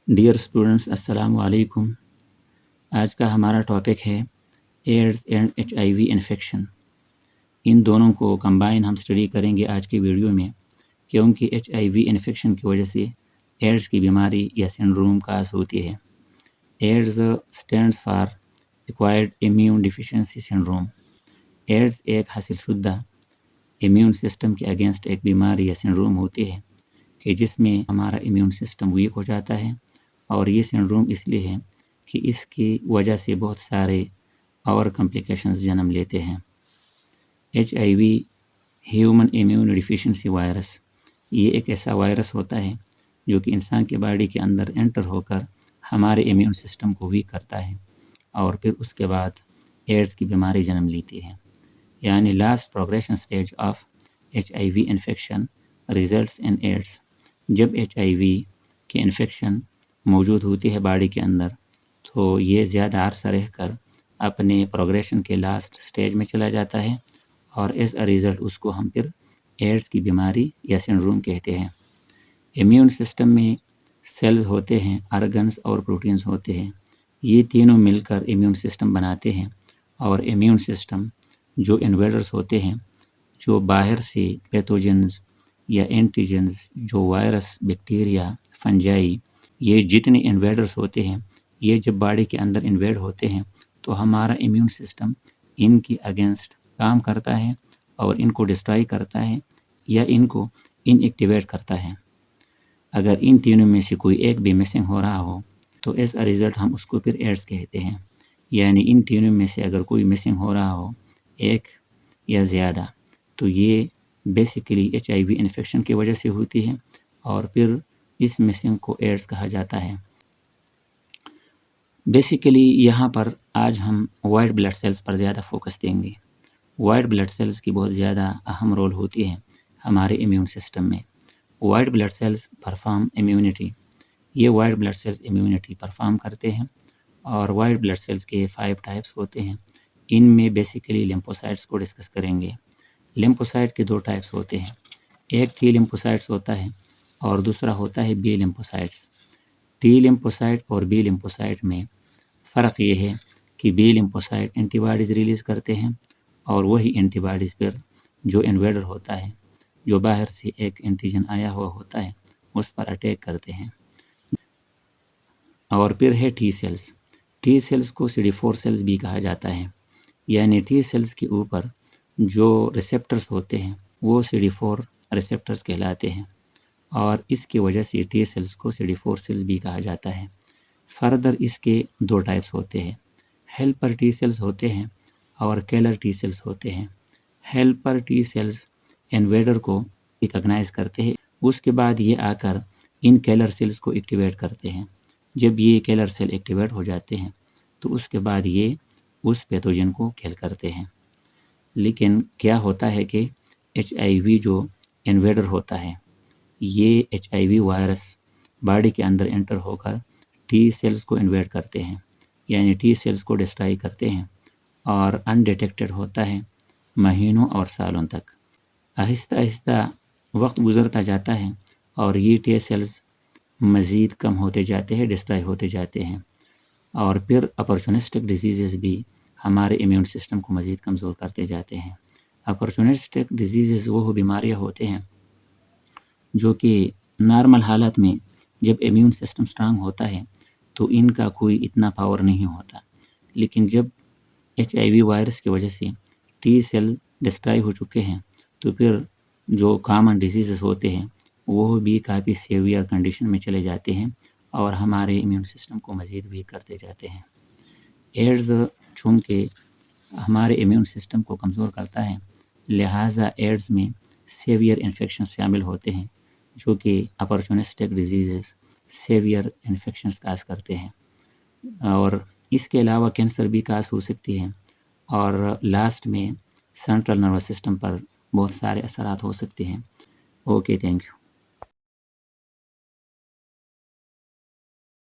Dear students, السلام علیکم۔ آج کا ہمارا ٹاپک ہے ایڈز اینڈ HIV انفیکشن۔ ان دونوں کو کمبائن ہم اسٹڈی کریں گے آج کی ویڈیو میں، کیونکہ HIV انفیکشن کی وجہ سے ایڈز کی بیماری یا سنڈروم کاز ہوتی ہے۔ AIDS stands for acquired immune deficiency syndrome. AIDS ایک حاصل شدہ امیون سسٹم کے اگینسٹ ایک بیماری یا سنڈروم ہوتی ہے کہ جس میں ہمارا امیون سسٹم ویک ہو جاتا ہے، اور یہ سنڈروم اس لیے ہے کہ اس کی وجہ سے بہت سارے اور کمپلیکیشنز جنم لیتے ہیں۔ HIV human immune deficiency virus, یہ ایک ایسا وائرس ہوتا ہے جو کہ انسان کے باڈی کے اندر انٹر ہو کر ہمارے امیون سسٹم کو ویک کرتا ہے، اور پھر اس کے بعد ایڈز کی بیماری جنم لیتی ہے۔ یعنی last progression stage of HIV infection results in AIDS. جب HIV کی انفیکشن موجود ہوتی ہے باڈی کے اندر، تو یہ زیادہ عرصہ رہ کر اپنے پروگریشن کے لاسٹ سٹیج میں چلا جاتا ہے، اور ایز اے ریزلٹ اس کو ہم پھر ایڈز کی بیماری یا سنڈروم کہتے ہیں۔ امیون سسٹم میں سیلز ہوتے ہیں، آرگنز اور پروٹینز ہوتے ہیں۔ یہ تینوں مل کر امیون سسٹم بناتے ہیں، اور امیون سسٹم جو انویڈرز ہوتے ہیں، جو باہر سے پیتھوجنز یا اینٹیجنز، جو وائرس، بیکٹیریا، فنجائی، یہ جتنے انویڈرز ہوتے ہیں، یہ جب باڈی کے اندر انویڈ ہوتے ہیں تو ہمارا امیون سسٹم ان کی اگینسٹ کام کرتا ہے اور ان کو ڈسٹرائی کرتا ہے یا ان کو ان ایکٹیویٹ کرتا ہے۔ اگر ان تینوں میں سے کوئی ایک بھی مسنگ ہو رہا ہو تو ایز اے ریزلٹ ہم اس کو پھر ایڈز کہتے ہیں۔ یعنی ان تینوں میں سے اگر کوئی مسنگ ہو رہا ہو، ایک یا زیادہ، تو یہ بیسیکلی HIV انفیکشن کی وجہ سے ہوتی ہے، اور پھر اس مسنگ کو ایڈز کہا جاتا ہے۔ بیسیکلی یہاں پر آج ہم وائٹ بلڈ سیلز پر زیادہ فوکس دیں گے۔ وائٹ بلڈ سیلز کی بہت زیادہ اہم رول ہوتی ہے ہمارے امیون سسٹم میں۔ White blood cells perform immunity, یہ white blood cells immunity perform کرتے ہیں، اور وائٹ بلڈ سیلز کے 5 ٹائپس ہوتے ہیں۔ ان میں بیسیکلی لیمفوسائٹس کو ڈسکس کریں گے۔ لیمفوسائٹ کے 2 ٹائپس ہوتے ہیں، ایک ٹی لیمفوسائٹس ہوتا ہے اور دوسرا ہوتا ہے بی لیمفوسائٹس۔ ٹی لیمفوسائٹ اور بی لیمفوسائٹ میں فرق یہ ہے کہ بی لیمفوسائٹ اینٹی باڈیز ریلیز کرتے ہیں، اور وہی اینٹی باڈیز پھر جو انویڈر ہوتا ہے، جو باہر سے ایک اینٹیجن آیا ہوا ہوتا ہے، اس پر اٹیک کرتے ہیں۔ اور پھر ہے ٹی سیلز۔ ٹی سیلز کو CD4 سیلز بھی کہا جاتا ہے۔ یعنی ٹی سیلز کے اوپر جو ریسیپٹرز ہوتے ہیں وہ CD4 ریسیپٹرز کہلاتے ہیں، اور اس کی وجہ سے ٹی سیلز کو CD4 سیلز بھی کہا جاتا ہے۔ فردر اس کے 2 ٹائپس ہوتے ہیں، ہیلپر ٹی سیلز ہوتے ہیں اور کیلر ٹی سیلز ہوتے ہیں۔ ہیلپر ٹی سیلز انویڈر کو ریکگنائز کرتے ہیں، اس کے بعد یہ آ کر ان کیلر سیلز کو ایکٹیویٹ کرتے ہیں۔ جب یہ کیلر سیل ایکٹیویٹ ہو جاتے ہیں تو اس کے بعد یہ اس پیتھوجن کو کل کرتے ہیں۔ لیکن کیا ہوتا ہے کہ HIV جو انویڈر ہوتا ہے، یہ HIV وائرس باڈی کے اندر انٹر ہو کر ٹی سیلز کو انویڈ کرتے ہیں، یعنی ٹی سیلز کو ڈسٹرائی کرتے ہیں، اور انڈیٹیکٹڈ ہوتا ہے مہینوں اور سالوں تک۔ آہستہ آہستہ وقت گزرتا جاتا ہے اور یہ ٹی سیلز مزید کم ہوتے جاتے ہیں، ڈسٹرائی ہوتے جاتے ہیں، اور پھر اپرچونسٹک ڈیزیزز بھی ہمارے امیون سسٹم کو مزید کمزور کرتے جاتے ہیں۔ اپرچونسٹک ڈیزیزز وہ بیماریاں ہوتے ہیں جو کہ نارمل حالت میں جب امیون سسٹم سٹرانگ ہوتا ہے تو ان کا کوئی اتنا پاور نہیں ہوتا، لیکن جب HIV وائرس کی وجہ سے ٹی سیل ڈسٹرائی ہو چکے ہیں تو پھر جو کامن ڈیزیزز ہوتے ہیں وہ بھی کافی سیویئر کنڈیشن میں چلے جاتے ہیں، اور ہمارے امیون سسٹم کو مزید ویک کرتے جاتے ہیں۔ ایڈز چونکہ ہمارے امیون سسٹم کو کمزور کرتا ہے، لہٰذا ایڈز میں سیویئر انفیکشنز شامل ہوتے ہیں، جو کہ opportunistic diseases severe infections cause کرتے ہیں، اور اس کے علاوہ کینسر بھی کاز ہو سکتی ہے، اور لاسٹ میں سینٹرل نروس سسٹم پر بہت سارے اثرات ہو سکتے ہیں۔ Okay, thank you.